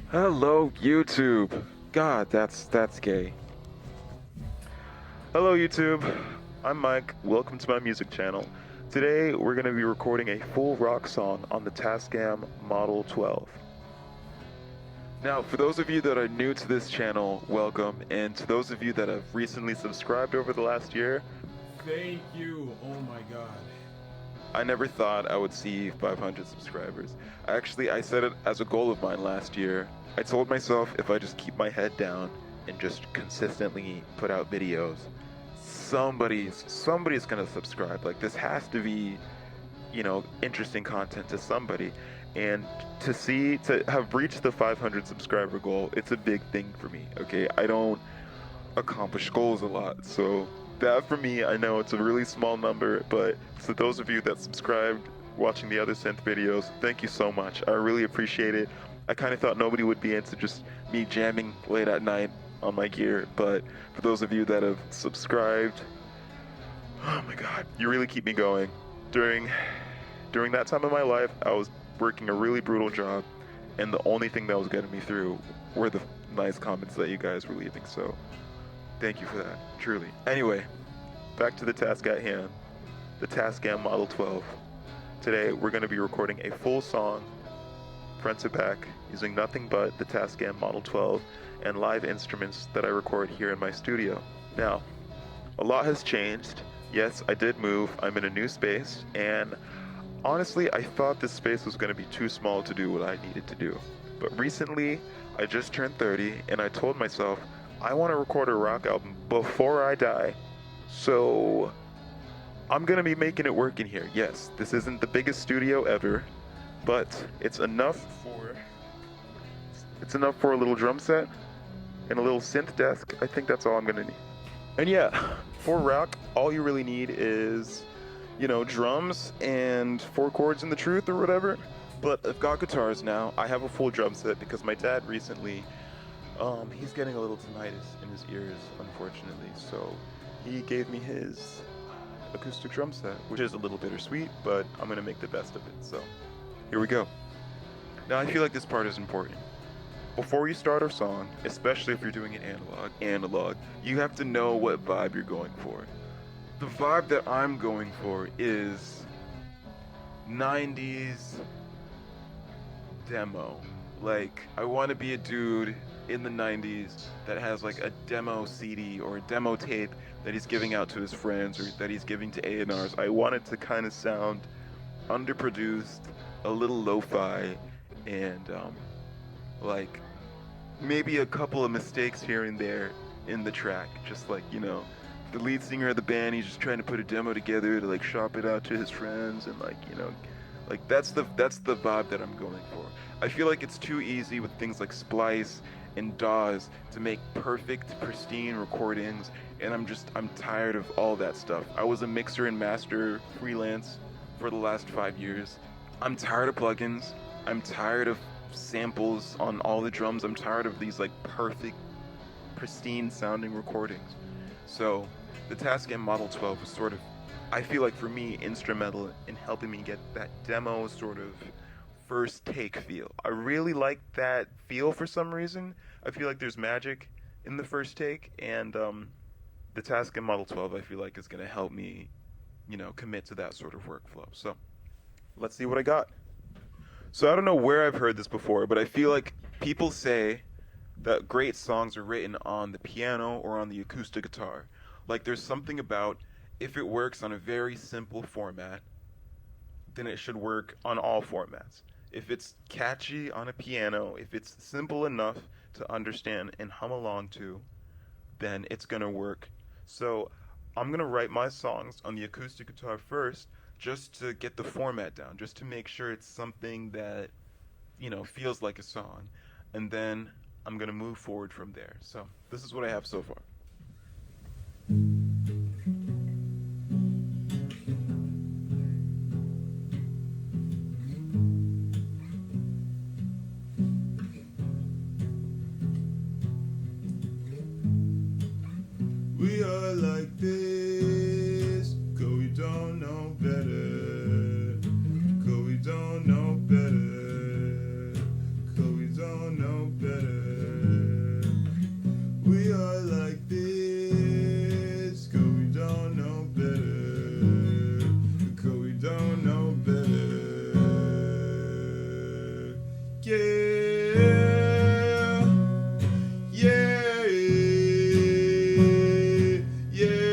Hello, YouTube. God, that's gay. Hello, YouTube. I'm Mike. Welcome to my music channel. Today, we're going to be recording a full rock song on the Tascam Model 12. Now, for those of you that are new to this channel, welcome. And to those of you that have recently subscribed over the last year, thank you. Oh my god. I never thought I would see 500 subscribers. I set it as a goal of mine last year. I told myself if I just keep my head down and just consistently put out videos, somebody's gonna subscribe. Like, this has to be, interesting content to somebody. And to have reached the 500 subscriber goal, it's a big thing for me, okay? I don't accomplish goals a lot, so that for me, I know it's a really small number, but to those of you that subscribed watching the other synth videos, thank you so much. I really appreciate it. I kind of thought nobody would be into just me jamming late at night on my gear, but for those of you that have subscribed, oh my god, you really keep me going. During that time of my life, I was working a really brutal job, and the only thing that was getting me through were the nice comments that you guys were leaving, so thank you for that, truly. Anyway, back to the task at hand, the Tascam Model 12. Today, we're going to be recording a full song, front to back, using nothing but the Tascam Model 12 and live instruments that I record here in my studio. Now, a lot has changed. Yes, I did move. I'm in a new space, and honestly, I thought this space was going to be too small to do what I needed to do. But recently, I just turned 30, and I told myself, I want to record a rock album before I die, so I'm going to be making it work in here. Yes, this isn't the biggest studio ever, but it's enough for a little drum set and a little synth desk. I think that's all I'm going to need. And yeah, for rock, all you really need is, drums and 4 chords in the truth or whatever. But I've got guitars now. I have a full drum set because my dad recently, he's getting a little tinnitus in his ears, unfortunately. So he gave me his acoustic drum set, which is a little bittersweet, but I'm gonna make the best of it. So here we go. Now, I feel like this part is important. Before you start a song, especially if you're doing it analog, you have to know what vibe you're going for. The vibe that I'm going for is 90s demo. Like, I want to be a dude in the 90s that has like a demo CD or a demo tape that he's giving out to his friends or that he's giving to A&Rs. I want it to kind of sound underproduced, a little lo-fi, and like maybe a couple of mistakes here and there in the track. Just like, the lead singer of the band, he's just trying to put a demo together to like shop it out to his friends, and like that's the vibe that I'm going for. I feel like it's too easy with things like Splice and DAWs to make perfect, pristine recordings, and I'm tired of all that stuff. I was a mixer and master freelance for the last 5 years. I'm tired of plugins. I'm tired of samples on all the drums. I'm tired of these like perfect, pristine sounding recordings. So the Tascam Model 12 was sort of, I feel like for me, instrumental in helping me get that demo sort of first take feel. I really like that feel for some reason. I feel like there's magic in the first take, and the Tascam Model 12 I feel like is going to help me, commit to that sort of workflow. So let's see what I got. So I don't know where I've heard this before, but I feel like people say that great songs are written on the piano or on the acoustic guitar. Like, there's something about, if it works on a very simple format, then it should work on all formats. If it's catchy on a piano, if it's simple enough to understand and hum along to, then it's gonna work. So I'm gonna write my songs on the acoustic guitar first, just to get the format down, just to make sure it's something that, feels like a song. And then I'm gonna move forward from there. So this is what I have so far. We are like this, 'cause we don't know better. 'Cause we don't know better. 'Cause we don't know better. Yeah. Yeah. Yeah.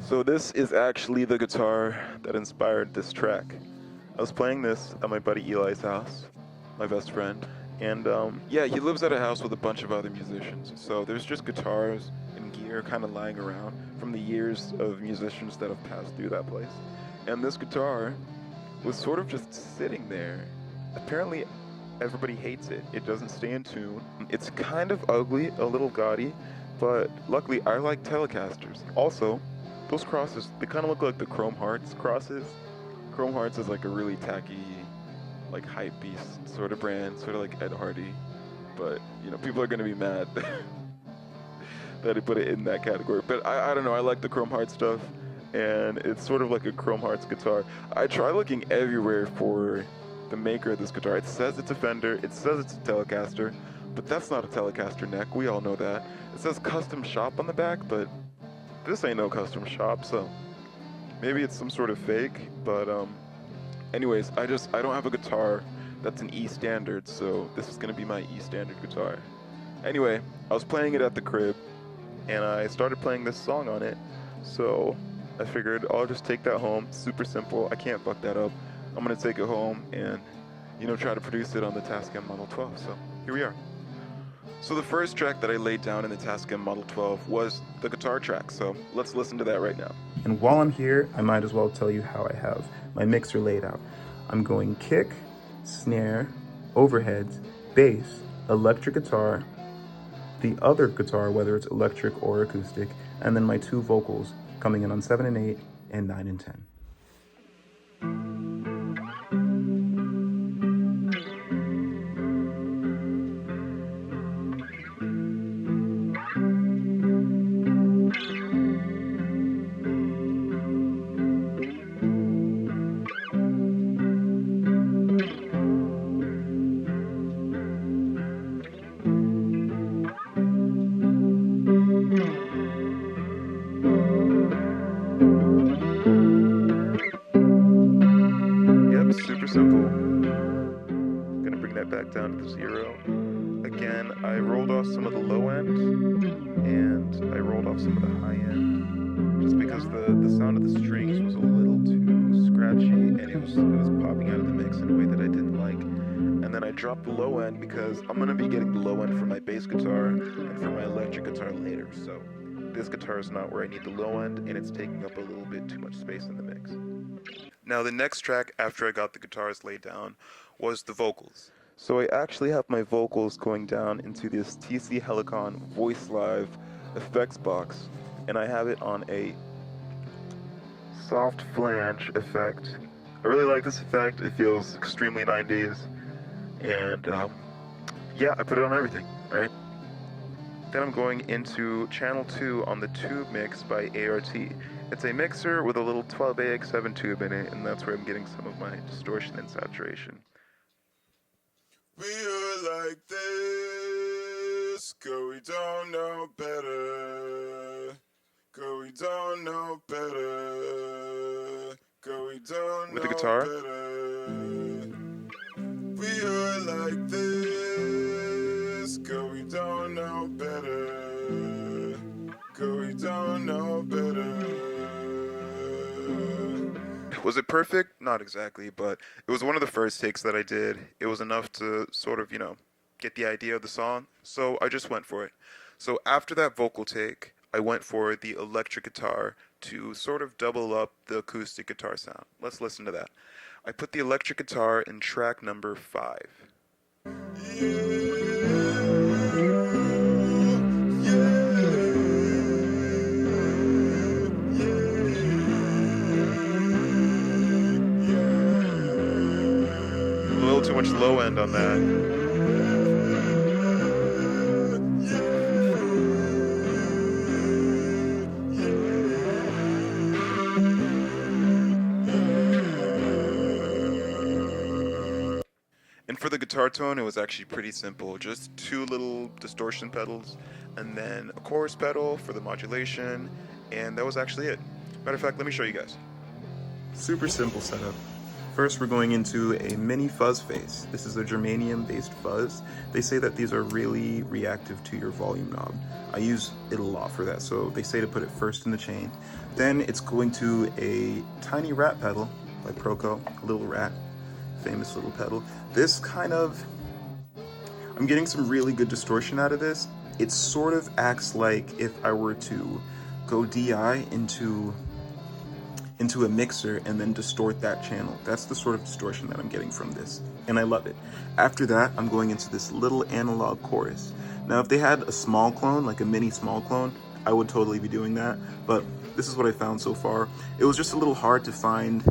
So this is actually the guitar that inspired this track. I was playing this at my buddy Eli's house, my best friend, and yeah, he lives at a house with a bunch of other musicians. So there's just guitars and gear kind of lying around from the years of musicians that have passed through that place. And this guitar was sort of just sitting there. Apparently, everybody hates it. It doesn't stay in tune. It's kind of ugly, a little gaudy, but luckily I like Telecasters. Also, those crosses, they kind of look like the Chrome Hearts crosses. Chrome Hearts is like a really tacky, like hype beast sort of brand, sort of like Ed Hardy. But, you know, people are going to be mad that I put it in that category. But I don't know, I like the Chrome Hearts stuff, and it's sort of like a Chrome Hearts guitar. I try looking everywhere for the maker of this guitar. It says it's a Fender, it says it's a Telecaster, but that's not a Telecaster neck, we all know that. It says custom shop on the back, but this ain't no custom shop, so maybe it's some sort of fake, but anyways, I don't have a guitar that's an E standard, so this is gonna be my E standard guitar. Anyway, I was playing it at the crib, and I started playing this song on it, so I figured I'll just take that home. Super simple, I can't fuck that up. I'm gonna take it home and, you know, try to produce it on the Tascam Model 12, so here we are. So the first track that I laid down in the Tascam Model 12 was the guitar track, so let's listen to that right now. And while I'm here, I might as well tell you how I have my mixer laid out. I'm going kick, snare, overheads, bass, electric guitar, the other guitar, whether it's electric or acoustic, and then my two vocals coming in on 7 and 8 and 9 and 10. Yep, super simple. Gonna bring that back down to the 0. Again, I rolled off some of the low end, and I rolled off some of the high end, just because the sound of the strings was a little too scratchy, and it was popping out of the mix in a way that I didn't like. And then I dropped the low end because I'm gonna be getting the low end for my bass guitar and for my electric guitar later, so this guitar is not where I need the low end, and it's taking up a little bit too much space in the mix. Now the next track after I got the guitars laid down was the vocals. So I actually have my vocals going down into this TC Helicon Voice Live effects box, and I have it on a soft flange effect. I really like this effect. It feels extremely 90s, and yeah, I put it on everything, right? Then I'm going into channel 2 on the tube mix by ART. It's a mixer with a little 12AX7 tube in it, and that's where I'm getting some of my distortion and saturation. We are like this, 'cause we don't know better. 'Cause we don't know better. 'Cause we don't With know the guitar. better. We are like this, 'cause we don't know better. 'Cause we don't know better. Was it perfect? Not exactly, but it was one of the first takes that I did. It was enough to sort of, you know, get the idea of the song, so I just went for it. So after that vocal take, I went for the electric guitar to sort of double up the acoustic guitar sound. Let's listen to that. I put the electric guitar in track number 5. A little too much low end on that. And for the guitar tone, it was actually pretty simple. Just 2 little distortion pedals, and then a chorus pedal for the modulation, and that was actually it. Matter of fact, let me show you guys. Super simple setup. First, we're going into a mini fuzz face. This is a germanium-based fuzz. They say that these are really reactive to your volume knob. I use it a lot for that, so they say to put it first in the chain. Then it's going to a tiny rat pedal by Proco, a little rat, famous little pedal. This kind of, I'm getting some really good distortion out of this. It sort of acts like if I were to go DI into a mixer and then distort that channel. That's the sort of distortion that I'm getting from this, and I love it. After that, I'm going into this little analog chorus. Now, if they had a small clone, like a mini small clone, I would totally be doing that, but this is what I found so far. It was just a little hard to find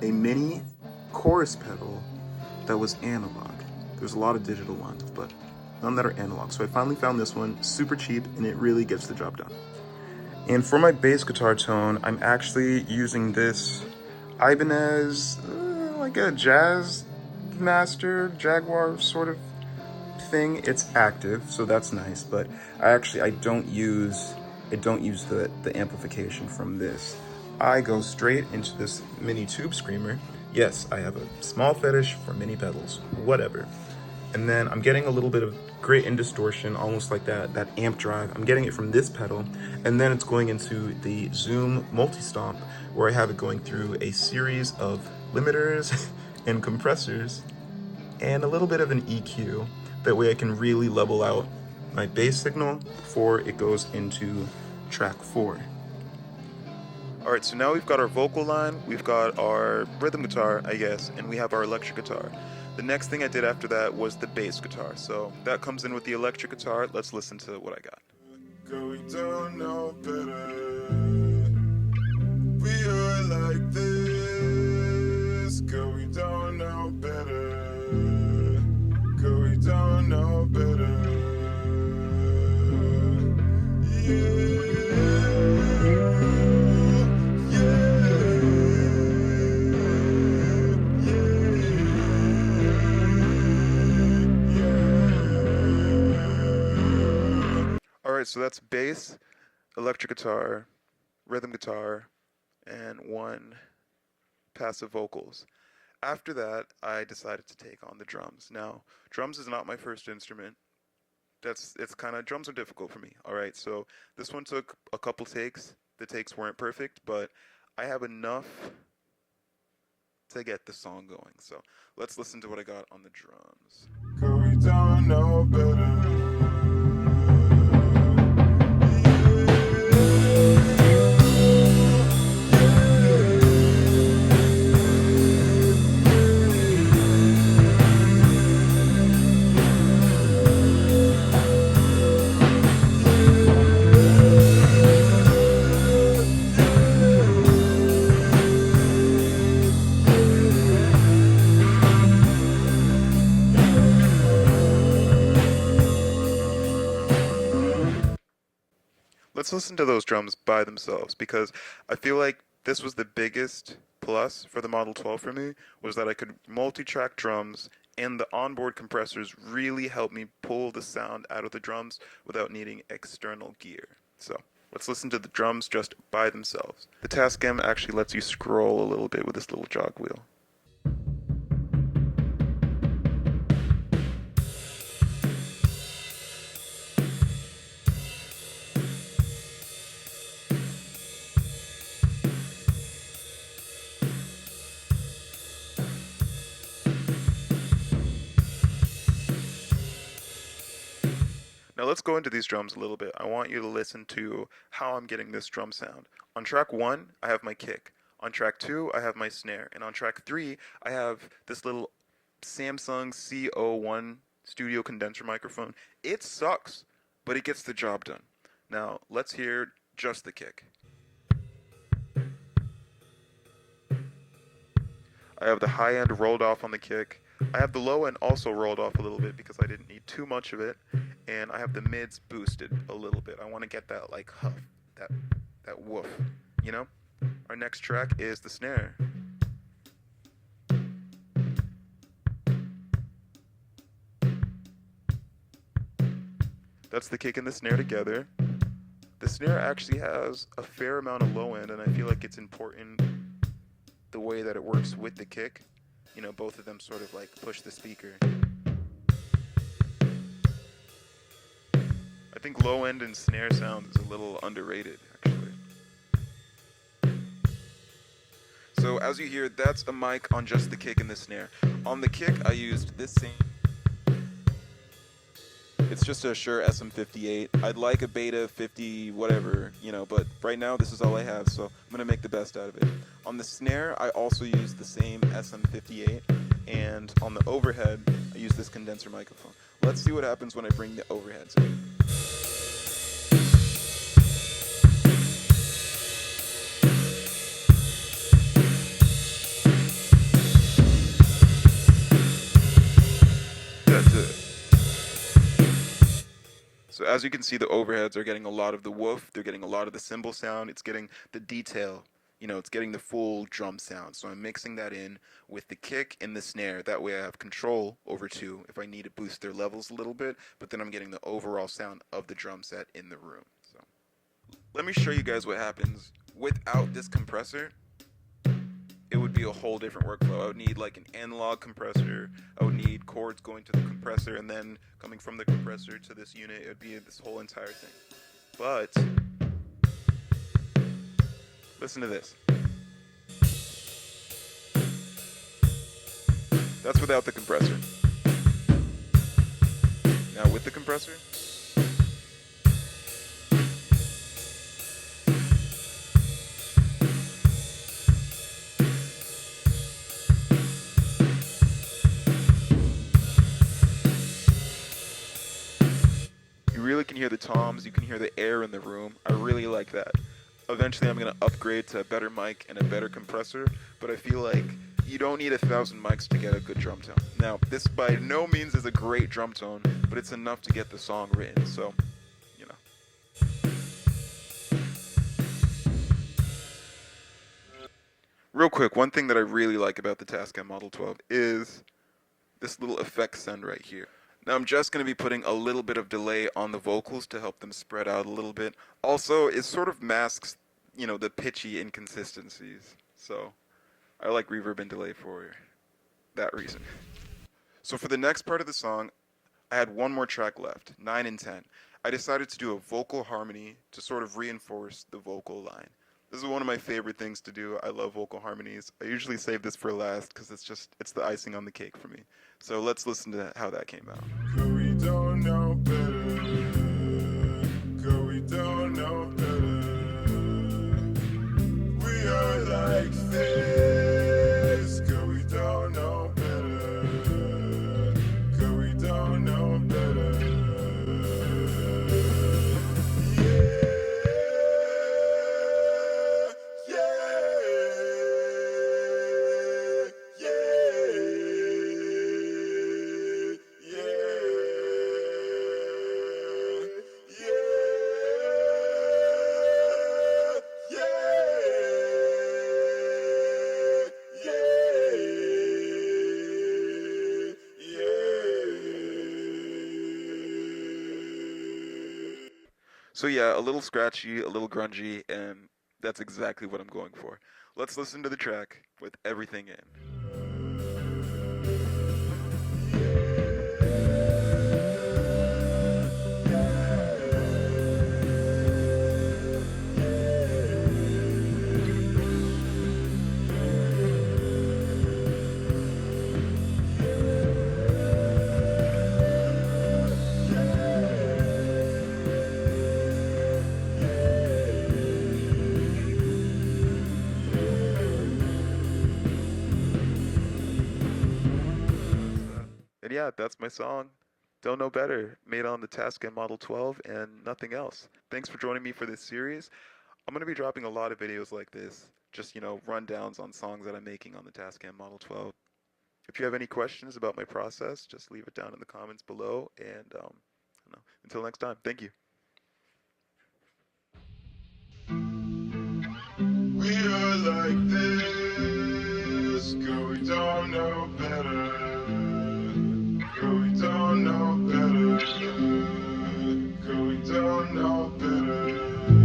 a mini chorus pedal that was analog. There's a lot of digital ones, but none that are analog. So I finally found this one, super cheap, and it really gets the job done. And for my bass guitar tone, I'm actually using this Ibanez, like a Jazz Master Jaguar sort of thing. It's active, so that's nice, but I don't use the amplification from this. I go straight into this mini tube screamer. Yes, I have a small fetish for mini pedals, whatever. And then I'm getting a little bit of grit and distortion, almost like that amp drive. I'm getting it from this pedal, and then it's going into the Zoom multi-stomp, where I have it going through a series of limiters and compressors, and a little bit of an EQ. That way I can really level out my bass signal before it goes into track 4. All right, so now we've got our vocal line, we've got our rhythm guitar, I guess, and we have our electric guitar. The next thing I did after that was the bass guitar. So that comes in with the electric guitar. Let's listen to what I got. Girl, we don't know better. We are like this. Girl, we don't know better. Girl, we don't know better. Yeah. Alright, so that's bass, electric guitar, rhythm guitar, and 1 passive vocals. After that, I decided to take on the drums. Now, drums is not my first instrument. Drums are difficult for me. Alright, so this one took a couple takes. The takes weren't perfect, but I have enough to get the song going. So let's listen to what I got on the drums. Girl, we don't know better. Let's listen to those drums by themselves, because I feel like this was the biggest plus for the Model 12 for me, was that I could multi-track drums, and the onboard compressors really helped me pull the sound out of the drums without needing external gear. So let's listen to the drums just by themselves. The Tascam actually lets you scroll a little bit with this little jog wheel. Now let's go into these drums a little bit. I want you to listen to how I'm getting this drum sound. On track 1, I have my kick. On track 2, I have my snare. And on track 3, I have this little Samsung CO1 studio condenser microphone. It sucks, but it gets the job done. Now let's hear just the kick. I have the high end rolled off on the kick. I have the low end also rolled off a little bit because I didn't need too much of it. And I have the mids boosted a little bit. I want to get that like huff, that woof, you know? Our next track is the snare. That's the kick and the snare together. The snare actually has a fair amount of low end, and I feel like it's important the way that it works with the kick. You know, both of them sort of like push the speaker. I think low end and snare sound is a little underrated, actually. So as you hear, that's a mic on just the kick and the snare. On the kick, I used this same. It's just a Shure SM58. I'd like a Beta 50, whatever, you know, but right now this is all I have, so I'm gonna make the best out of it. On the snare, I also used the same SM58, and on the overhead, I used this condenser microphone. Let's see what happens when I bring the overheads in. That's it. So as you can see, the overheads are getting a lot of the woof, they're getting a lot of the cymbal sound, it's getting the detail, you know, it's getting the full drum sound. So I'm mixing that in with the kick and the snare. That way I have control over two if I need to boost their levels a little bit, but then I'm getting the overall sound of the drum set in the room. So let me show you guys what happens without this compressor. It would be a whole different workflow. I would need like an analog compressor. I would need cords going to the compressor and then coming from the compressor to this unit. It would be this whole entire thing. But listen to this. That's without the compressor. Now with the compressor. You really can hear the toms, you can hear the air in the room. I really like that. Eventually I'm going to upgrade to a better mic and a better compressor, but I feel like you don't need 1,000 mics to get a good drum tone. Now, this by no means is a great drum tone, but it's enough to get the song written, so, you know. Real quick, one thing that I really like about the Tascam Model 12 is this little effect send right here. Now I'm just going to be putting a little bit of delay on the vocals to help them spread out a little bit. Also, it sort of masks, you know, the pitchy inconsistencies. So I like reverb and delay for that reason. So for the next part of the song, I had one more track left, 9 and 10. I decided to do a vocal harmony to sort of reinforce the vocal line. This is one of my favorite things to do. I love vocal harmonies. I usually save this for last because it's the icing on the cake for me. So let's listen to how that came out. 'Cause we don't know better. 'Cause we don't know better. We are like this. 'Cause we don't know better. 'Cause we don't know better. So yeah, a little scratchy, a little grungy, and that's exactly what I'm going for. Let's listen to the track with everything in. And yeah, that's my song. Don't Know Better, made on the Tascam Model 12 and nothing else. Thanks for joining me for this series. I'm going to be dropping a lot of videos like this, just, you know, rundowns on songs that I'm making on the Tascam Model 12. If you have any questions about my process, just leave it down in the comments below. And I don't know, until next time, thank you. We are like this, 'cause we don't know better. 'Cause we don't know better. 'Cause we don't know better.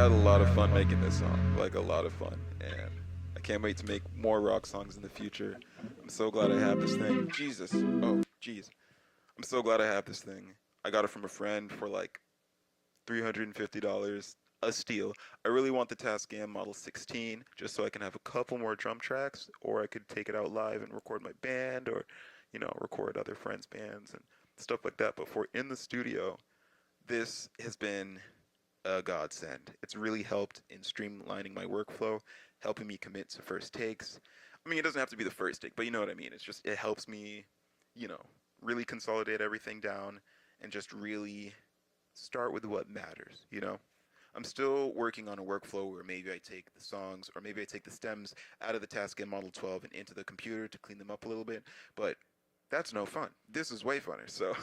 had a lot of fun making this song, like a lot of fun, and I can't wait to make more rock songs in the future. I'm so glad I have this thing. Jesus. Oh, jeez. I'm so glad I have this thing. I got it from a friend for like $350, a steal. I really want the Tascam Model 16 just so I can have a couple more drum tracks, or I could take it out live and record my band, or, record other friends' bands and stuff like that. But for in the studio, this has been a godsend. It's really helped in streamlining my workflow, helping me commit to first takes. I mean, it doesn't have to be the first take, but you know what I mean. It's just, it helps me, you know, really consolidate everything down and just really start with what matters. I'm still working on a workflow where maybe I take the songs or maybe I take the stems out of the Tascam Model 12 and into the computer to clean them up a little bit, but that's no fun. This is way funner. So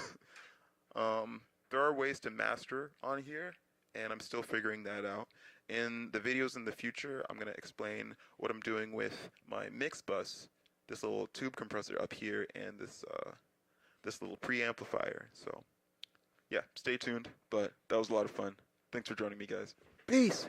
there are ways to master on here, and I'm still figuring that out. In the videos in the future, I'm going to explain what I'm doing with my mix bus, this little tube compressor up here, and this little preamplifier. So yeah, stay tuned, but that was a lot of fun. Thanks for joining me, guys. Peace!